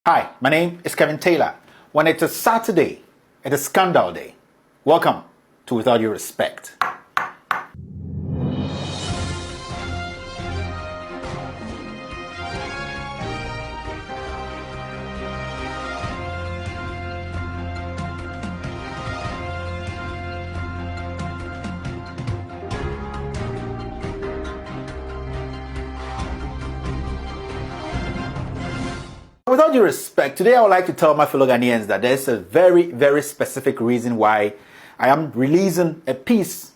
Hi, my name is Kevin Taylor. When it's a Saturday, it is Scandal Day. Welcome to Without Due Respect. Without due respect, today I would like to tell my fellow Ghanaians that there's a very, very specific reason why I am releasing a piece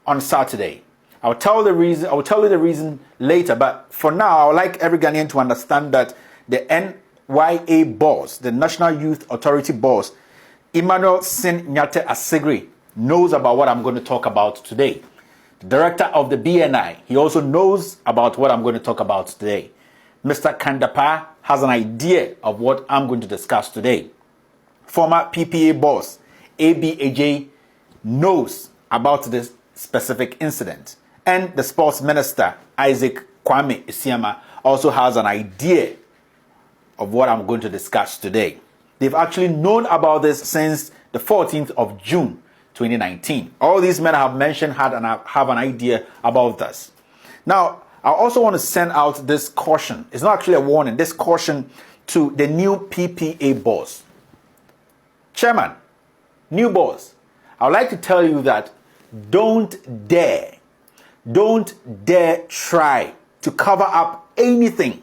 on Saturday. I will tell you the reason later, but for now, I would like every Ghanaian to understand that the NYA boss, the National Youth Authority boss, Emmanuel Sin Nyate Assegrey, knows about what I'm going to talk about today. The director of the BNI, he also knows about what I'm going to talk about today. Mr. Kandapa has an idea of what I'm going to discuss today. Former PPA boss AB Adjei knows about this specific incident. And the sports minister Isaac Kwame Isiama also has an idea of what I'm going to discuss today. They've actually known about this since the 14th of June 2019. All these men I have mentioned have an idea about this. Now, I also want to send out this caution. It's not actually a warning. This caution to the new PPA boss. Chairman, new boss, I would like to tell you that don't dare try to cover up anything,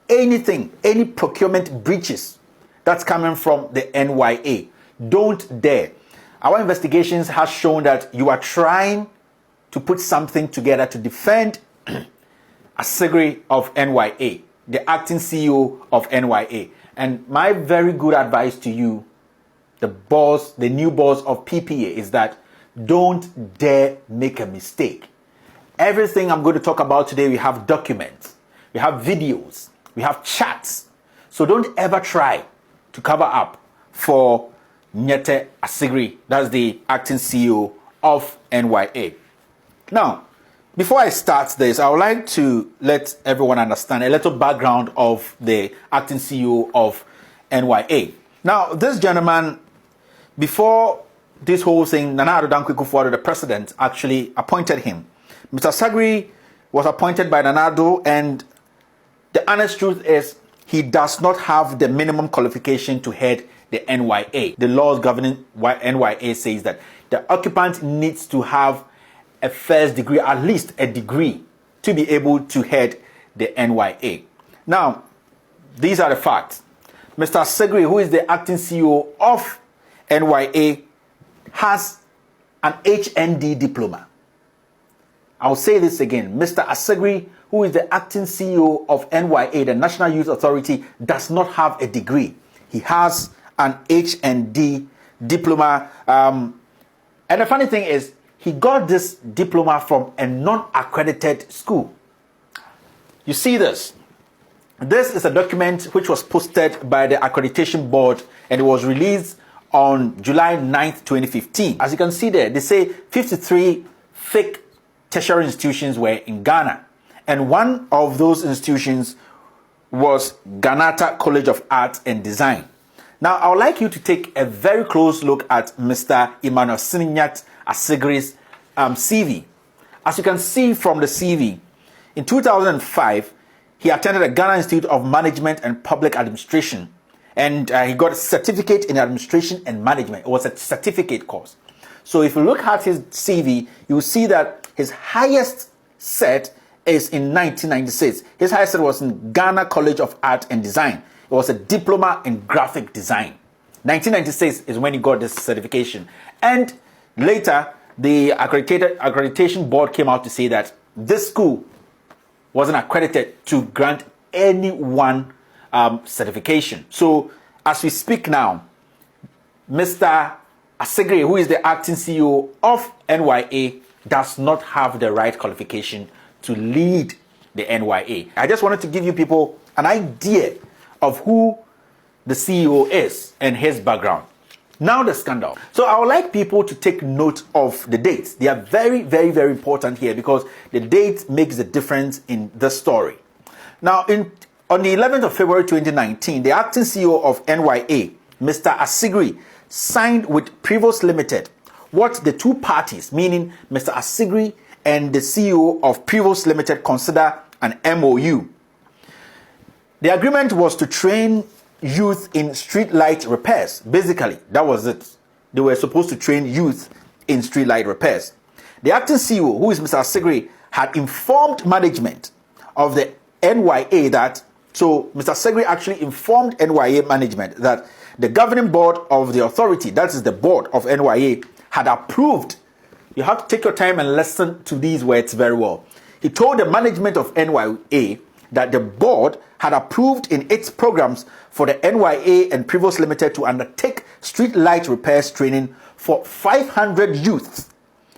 any procurement breaches that's coming from the NYA. Don't dare. Our investigations have shown that you are trying to put something together to defend Assegrey of NYA, the acting CEO of NYA. And my very good advice to you, the new boss of PPA, is that don't dare make a mistake. Everything I'm going to talk about today, we have documents, we have videos, we have chats. So don't ever try to cover up for Nyate Assegrey, that's the acting CEO of NYA. Now, before I start this, I would like to let everyone understand a little background of the acting CEO of NYA. Now, this gentleman, before this whole thing, Nana Addo Dankwa Akufo-Addo, the president, actually appointed him. Mr. Assegrey was appointed by Nana Addo, and the honest truth is he does not have the minimum qualification to head the NYA. The laws governing NYA says that the occupant needs to have a first degree, at least a degree, to be able to head the NYA. Now, these are the facts. Mr. Assegrey, who is the acting CEO of NYA, has an HND diploma. I'll say this again. Mr. Assegrey, who is the acting CEO of NYA, the National Youth Authority, does not have a degree. He has an HND diploma. And the funny thing is, he got this diploma from a non-accredited school. You see this? This is a document which was posted by the Accreditation Board, and it was released on July 9th, 2015. As you can see there, they say 53 fake tertiary institutions were in Ghana. And one of those institutions was Ghanata College of Art and Design. Now, I would like you to take a very close look at Mr. Emmanuel Sin Nyate Assegrey's CV. As you can see from the CV, in 2005, he attended the Ghana Institute of Management and Public Administration, and he got a certificate in administration and management. It was a certificate course. So if you look at his CV, you will see that his highest cert is in 1996. His highest cert was in Ghana College of Art and Design. It was a diploma in graphic design. 1996 is when he got this certification. And later, the accreditation board came out to say that this school wasn't accredited to grant anyone certification. So, as we speak now, Mr. Assegrey, who is the acting CEO of NYA, does not have the right qualification to lead the NYA. I just wanted to give you people an idea of who the CEO is and his background. Now the scandal. So I would like people to take note of the dates. They are very, very, very important here because the date makes the difference in the story. Now, in On the 11th of February 2019, the acting CEO of NYA, Mr. Asigri, signed with Prevost Limited what the two parties, meaning Mr. Asigri and the CEO of Prevost Limited, consider an MOU. The agreement was to train youth in street light repairs. Basically, that was it. They were supposed to train youth in street light repairs. The acting CEO, who is Mr. Asigri, had informed management of the NYA that, so Mr. Asigri actually informed NYA management that the governing board of the authority, that is the board of NYA, had approved. You have to take your time and listen to these words very well. He told the management of NYA that the board had approved in its programs for the NYA and Prevost Limited to undertake street light repairs training for 500 youths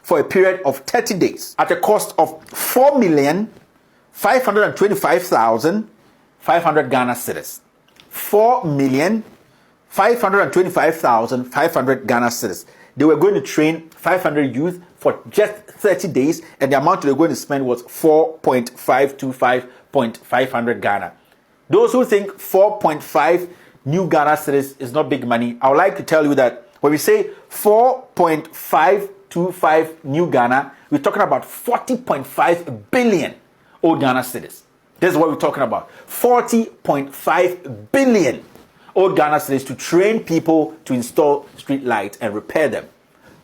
for a period of 30 days at a cost of 4,525,500 Ghana cedis. 4,525,500 Ghana cedis. They were going to train 500 youth for just 30 days, and the amount they were going to spend was 4.525.500 Ghana. Those who think 4.5 new Ghana cedis is not big money, I would like to tell you that when we say 4.525 new Ghana, we're talking about 40.5 billion old Ghana cedis. This is what we're talking about. 40.5 billion old Ghana cedis to train people to install street lights and repair them.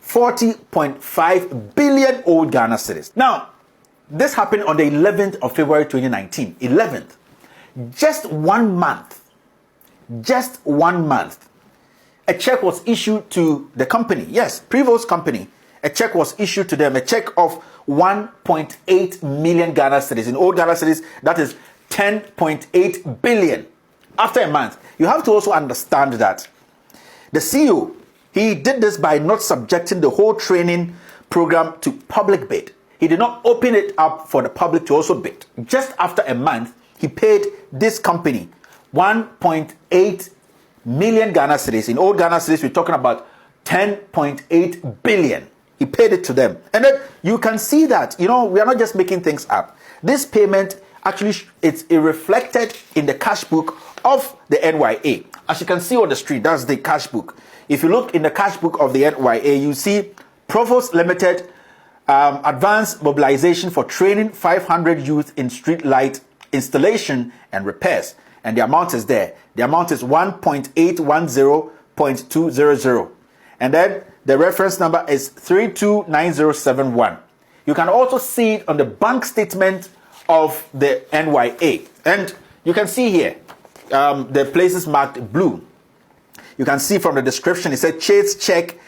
40.5 billion old Ghana cedis. Now, this happened on the 11th of February 2019. 11th. Just 1 month. Just 1 month. A check was issued to the company. Yes, Prevost company. A check was issued to them. A check of 1.8 million Ghana cedis. In old Ghana cedis, that is 10.8 billion. After a month, you have to also understand that the CEO, he did this by not subjecting the whole training program to public bid. He did not open it up for the public to also bid. Just after a month, he paid this company 1.8 million Ghana cedis. In old Ghana cedis, we're talking about 10.8 billion. He paid it to them. And then you can see that, we are not just making things up. This payment actually, it's reflected in the cash book of the NYA. As you can see on the street, that's the cash book. If you look in the cash book of the NYA, you see Prevost Limited advanced mobilization for training 500 youth in street light installation and repairs. And the amount is there. The amount is 1.810.200. And then the reference number is 329071. You can also see it on the bank statement of the NYA. And you can see here, the places marked blue. You can see from the description, it said Chase Check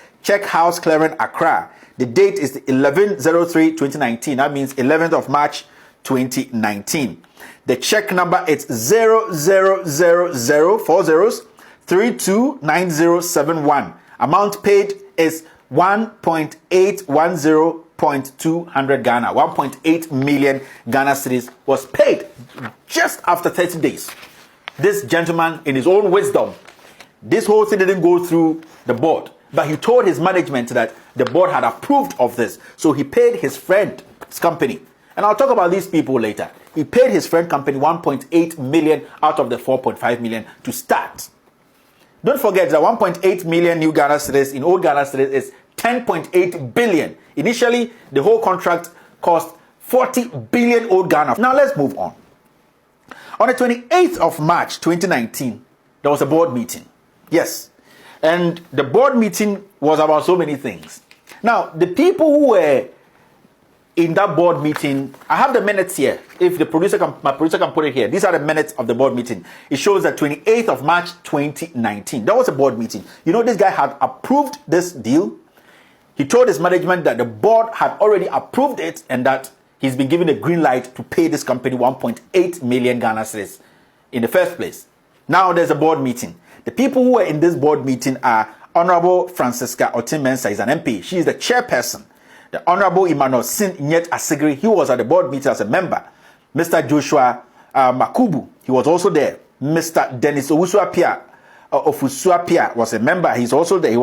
House Clearing Accra. The date is 11/03/2019. That means 11th of March 2019. The check number is 000040329071. Amount paid is 1.810.200 Ghana. 1.8 million Ghana cedis was paid just after 30 days. This gentleman, in his own wisdom, this whole thing didn't go through the board, but he told his management that the board had approved of this. So he paid his friend's company. And I'll talk about these people later. He paid his friend company 1.8 million out of the 4.5 million to start. Don't forget that 1.8 million new Ghana cedis in old Ghana cedis is 10.8 billion. Initially, the whole contract cost 40 billion old Ghana. Now let's move on. On the 28th of March 2019, there was a board meeting. Yes. And the board meeting was about so many things. Now, the people who were in that board meeting, I have the minutes here. If my producer can put it here. These are the minutes of the board meeting. It shows that 28th of March 2019. That was a board meeting. This guy had approved this deal. He told his management that the board had already approved it and that he's been given a green light to pay this company 1.8 million Ghana cedis in the first place. Now there's a board meeting. The people who were in this board meeting are Honorable Francisca Otim-Mensah, is an MP. She is the chairperson. The Honorable Emmanuel Sin-Nyet Asigri, he was at the board meeting as a member. Mr. Joshua Makubu, he was also there. Mr. Dennis Ofusuapia was a member. He was also there.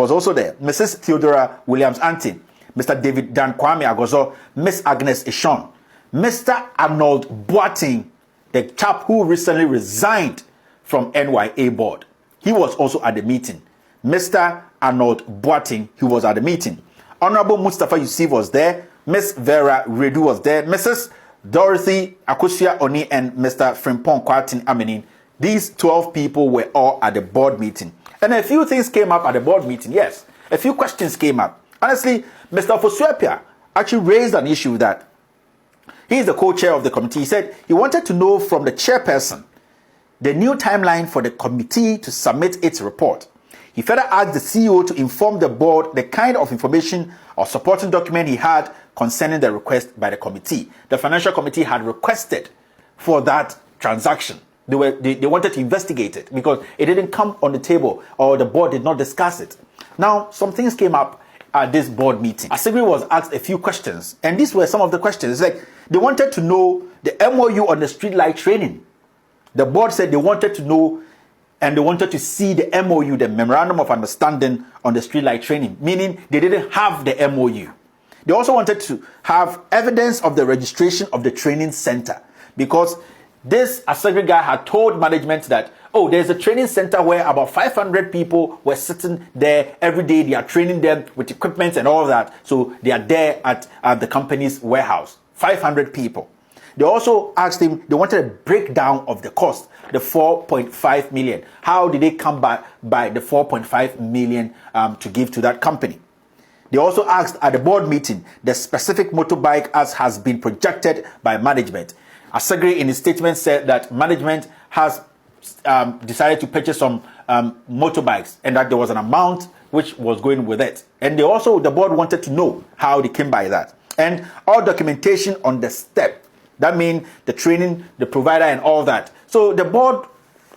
Mrs. Theodora Williams-Antin, Mr. David Dan Kwame Agozo, Miss Agnes Ishon, Mr. Arnold Boateng, the chap who recently resigned from NYA board. He was also at the meeting. Mr. Arnold Boateng, he was at the meeting. Honorable Mustafa Yusuf was there. Miss Vera Redu was there. Mrs. Dorothy Akosua Oni and Mr. Frimpong Kwatin Amenin. These 12 people were all at the board meeting. And a few things came up at the board meeting, yes. A few questions came up. Honestly, Mr. Fosuapia actually raised an issue that he is the co-chair of the committee. He said he wanted to know from the chairperson the new timeline for the committee to submit its report. He further asked the CEO to inform the board the kind of information or supporting document he had concerning the request by the committee. The financial committee had requested for that transaction. They wanted to investigate it because it didn't come on the table or the board did not discuss it. Now, some things came up at this board meeting. Asegri was asked a few questions, and these were some of the questions. Like, they wanted to know the MOU on the streetlight training. The board said they wanted to know and they wanted to see the MOU, the Memorandum of Understanding on the streetlight training, meaning they didn't have the MOU. They also wanted to have evidence of the registration of the training center because this Asegri guy had told management that, oh, there's a training center where about 500 people were sitting there every day. They are training them with equipment and all of that. So they are there at the company's warehouse. 500 people. They also asked him, they wanted a breakdown of the cost, the 4.5 million. How did they come by the 4.5 million to give to that company? They also asked at the board meeting the specific motorbike as has been projected by management. Asegri in his statement said that management has decided to purchase some motorbikes and that there was an amount which was going with it. And the board wanted to know how they came by that. And all documentation on the step. That means the training, the provider and all that. So the board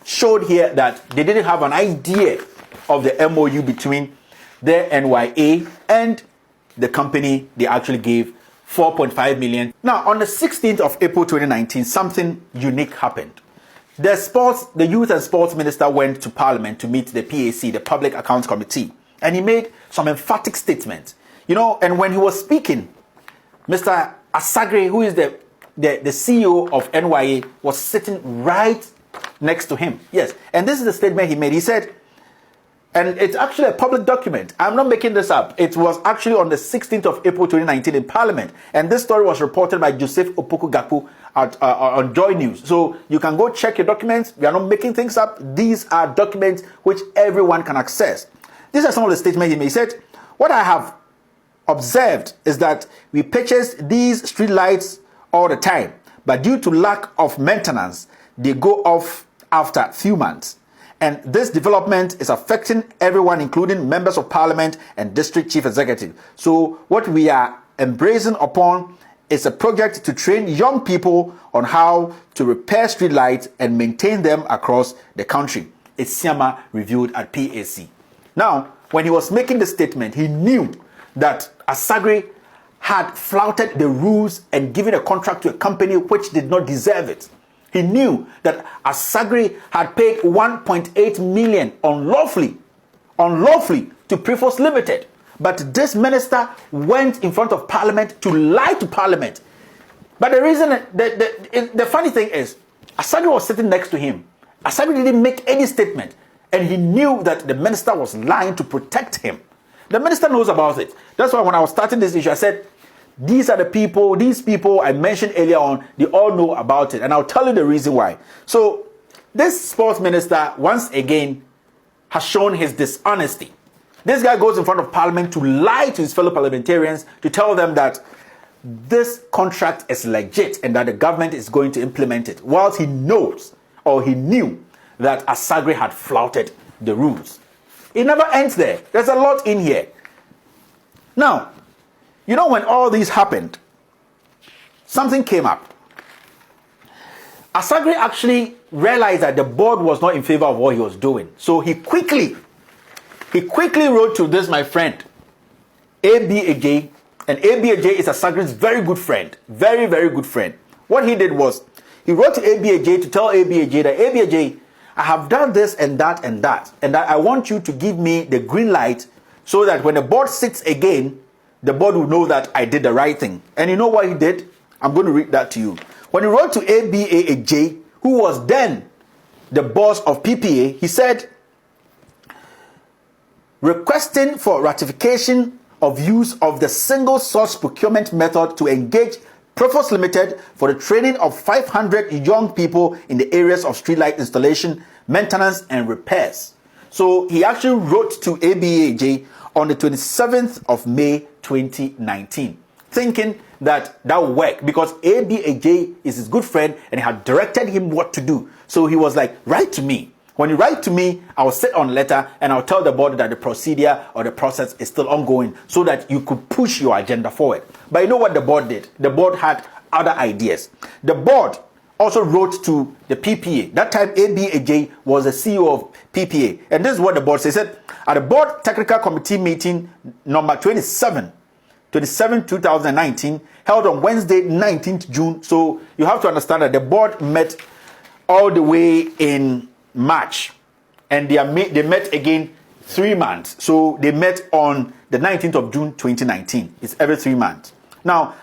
showed here that they didn't have an idea of the MOU between the NYA and the company they actually gave 4.5 million. Now, on the 16th of April 2019, something unique happened. The Youth and Sports Minister went to Parliament to meet the PAC, the Public Accounts Committee, and he made some emphatic statements. You know, and when he was speaking, Mr. Asagri, who is the CEO of NYA, was sitting right next to him. Yes, and this is the statement he made. He said, and it's actually a public document. I'm not making this up. It was actually on the 16th of April 2019 in Parliament. And this story was reported by Joseph Opoku Gaku on Joy News. So you can go check your documents. We are not making things up. These are documents which everyone can access. These are some of the statements he made. He said, what I have observed is that we purchase these street lights all the time. But due to lack of maintenance, they go off after a few months. And this development is affecting everyone, including members of parliament and district chief executive. So what we are embracing upon is a project to train young people on how to repair street lights and maintain them across the country. It's Siama reviewed at PAC. Now, when he was making the statement, he knew that Asagri had flouted the rules and given a contract to a company which did not deserve it. He knew that Asagri had paid 1.8 million unlawfully to Preforce Limited. But this minister went in front of Parliament to lie to Parliament. But the reason, the funny thing is, Asagri was sitting next to him. Asagri didn't make any statement. And he knew that the minister was lying to protect him. The minister knows about it. That's why when I was starting this issue, I said, these people I mentioned earlier on, they all know about it. And I'll tell you the reason why. So this sports minister, once again, has shown his dishonesty. This guy goes in front of Parliament to lie to his fellow parliamentarians, to tell them that this contract is legit and that the government is going to implement it, whilst he knows, or he knew, that Asagri had flouted the rules. It never ends there. There's a lot in here. Now, you know, when all these happened, something came up. Asagri actually realized that the board was not in favor of what he was doing. So he quickly wrote to this, my friend, A.B. Ajay. And A.B. Ajay is Asagri's very good friend. Very, very good friend. What he did was, he wrote to A.B. Ajay to tell A.B. Ajay that, A.B. Ajay, I have done this and that and that. And that I want you to give me the green light so that when the board sits again, the board will know that I did the right thing. And you know what he did? I'm going to read that to you. When he wrote to ABA Ajay who was then the boss of PPA, he said, requesting for ratification of use of the single source procurement method to engage Profos Limited for the training of 500 young people in the areas of streetlight installation, maintenance, and repairs. So he actually wrote to ABAJ on the 27th of May 2019, thinking that would work because ABAJ is his good friend and he had directed him what to do. So he was like, write to me. When you write to me, I will sit on letter and I'll tell the board that the procedure or the process is still ongoing so that you could push your agenda forward. But you know what the board did? The board had other ideas. The board also wrote to the PPA. That time, ABAJ was the CEO of PPA. And this is what the board said. It said, at the board technical committee meeting number 27, 2019, held on Wednesday, 19th June. So you have to understand that the board met all the way in March, and they met again 3 months. So they met on the 19th of June 2019. It's every 3 months. Now,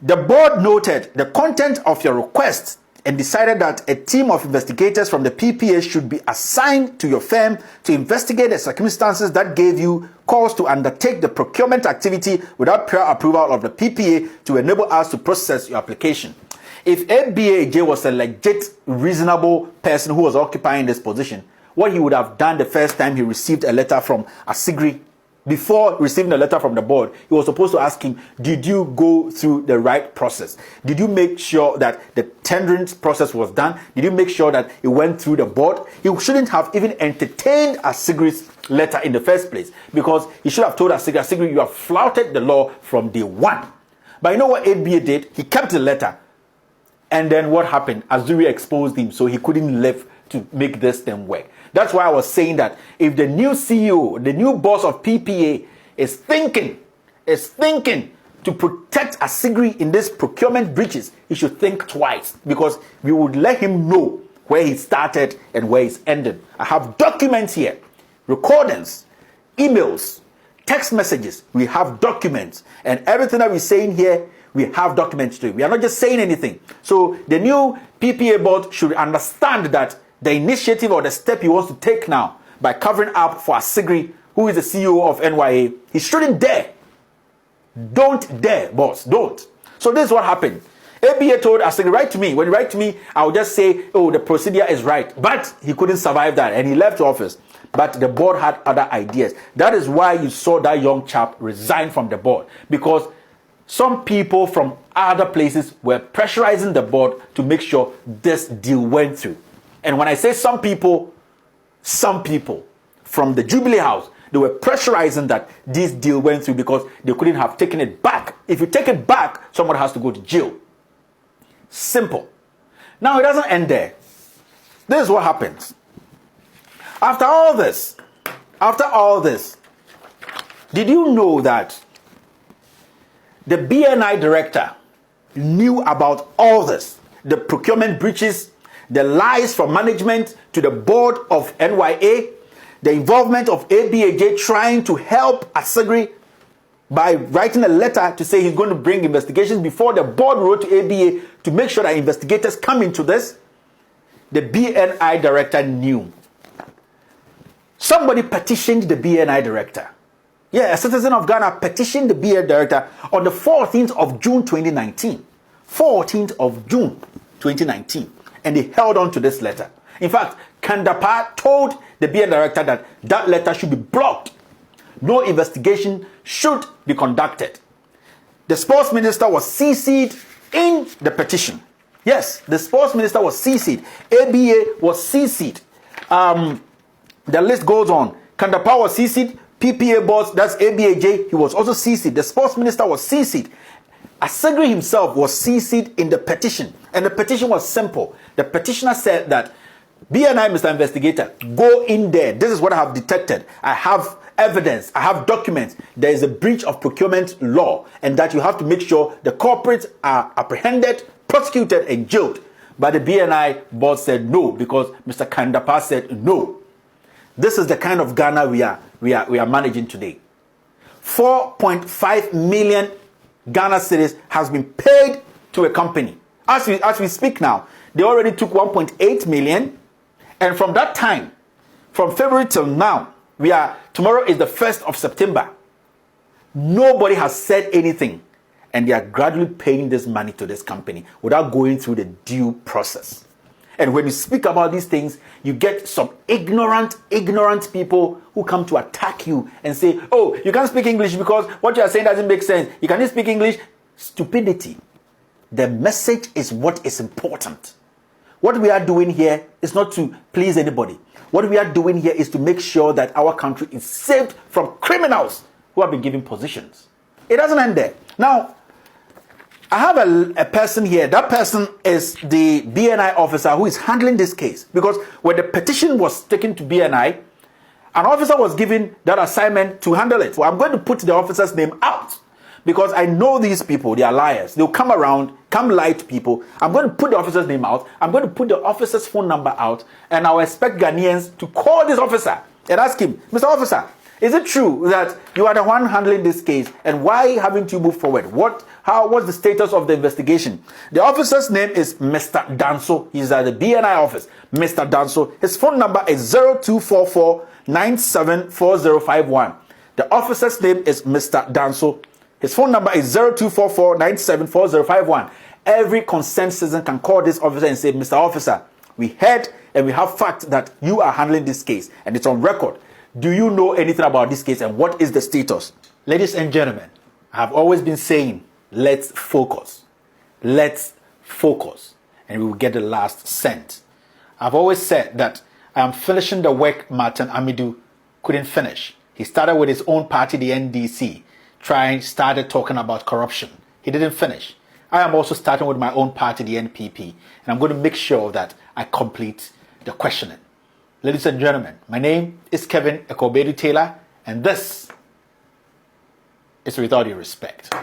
the board noted the content of your request and decided that a team of investigators from the PPA should be assigned to your firm to investigate the circumstances that gave you cause to undertake the procurement activity without prior approval of the PPA to enable us to process your application. If ABAJ was a legit, reasonable person who was occupying this position, what he would have done the first time he received a letter from Asigri, before receiving a letter from the board, he was supposed to ask him, did you go through the right process? Did you make sure that the tendering process was done? Did you make sure that it went through the board? He shouldn't have even entertained Asigri's letter in the first place, because he should have told Asigri, you have flouted the law from day one. But you know what ABA did? He kept the letter. And then what happened? Azuri exposed him, so he couldn't live to make this thing work. That's why I was saying that if the new CEO, the new boss of PPA is thinking to protect Asigri in this procurement breaches, he should think twice, because we would let him know where he started and where he's ended. I have documents here, recordings, emails, text messages. We have documents, and everything that we're saying here, we have documents to it. We are not just saying anything. So the new PPA board should understand that the initiative or the step he wants to take now by covering up for Asigri, who is the CEO of NYA, he shouldn't dare. Don't dare, boss. Don't. So this is what happened. ABA told Asigri, write to me. When you write to me, I will just say, oh, the procedure is right. But he couldn't survive that, and he left office. But the board had other ideas. That is why you saw that young chap resign from the board, because some people from other places were pressurizing the board to make sure this deal went through. And when I say some people from the Jubilee House, they were pressurizing that this deal went through because they couldn't have taken it back. If you take it back, someone has to go to jail. Simple. Now, it doesn't end there. This is what happens. After all this, did you know that the BNI director knew about all this? The procurement breaches, the lies from management to the board of NYA, the involvement of ABAJ trying to help Asigri by writing a letter to say he's going to bring investigations before the board wrote to ABA to make sure that investigators come into this. The BNI director knew. Somebody petitioned the BNI director. Yeah, a citizen of Ghana petitioned the BNI director on the 14th of June 2019. 14th of June 2019. And they held on to this letter. In fact, Kandapar told the BNI director that that letter should be blocked. No investigation should be conducted. The sports minister was CC'd in the petition. Yes, the sports minister was CC'd. ABA was CC'd. The list goes on. Kandapar was CC'd. PPA boss, that's ABAJ, he was also CC'd. The sports minister was CC'd. Asigri himself was CC'd in the petition. And the petition was simple. The petitioner said that, BNI, Mr. Investigator, go in there. This is what I have detected. I have evidence. I have documents. There is a breach of procurement law, and that you have to make sure the culprits are apprehended, prosecuted, and jailed. But the BNI board said no, because Mr. Kandapar said no. This is the kind of Ghana we are managing today. 4.5 million Ghana cedis has been paid to a company. As we speak now, they already took 1.8 million. And from that time, from February till now, tomorrow is the 1st of September. Nobody has said anything. And they are gradually paying this money to this company without going through the due process. And when you speak about these things, you get some ignorant people who come to attack you and say, oh, you can't speak English because what you are saying doesn't make sense. You cannot speak English. Stupidity. The message is what is important. What we are doing here is not to please anybody. What we are doing here is to make sure that our country is saved from criminals who have been given positions. It doesn't end there. Now, I have a person here. That person is the BNI officer who is handling this case. Because when the petition was taken to BNI, an officer was given that assignment to handle it. So I'm going to put the officer's name out. Because I know these people, they are liars. They'll come around, come lie to people. I'm going to put the officer's name out. I'm going to put the officer's phone number out. And I'll expect Ghanaians to call this officer and ask him, Mr. Officer, is it true that you are the one handling this case? And why haven't you moved forward? What's the status of the investigation? The officer's name is Mr. Danso. He's at the BNI office. Mr. Danso. His phone number is 0244 974051. The officer's name is Mr. Danso. His phone number is 0244 974051. Every concerned citizen can call this officer and say, Mr. Officer, we heard and we have fact that you are handling this case and it's on record. Do you know anything about this case and what is the status? Ladies and gentlemen, I have always been saying, let's focus. Let's focus and we will get the last cent. I've always said that I am finishing the work Martin Amidu couldn't finish. He started with his own party, the NDC, started talking about corruption. He didn't finish. I am also starting with my own party, the NPP, and I'm going to make sure that I complete the questioning. Ladies and gentlemen, my name is Kevin Ekobedu Taylor, and this is With All Due Respect.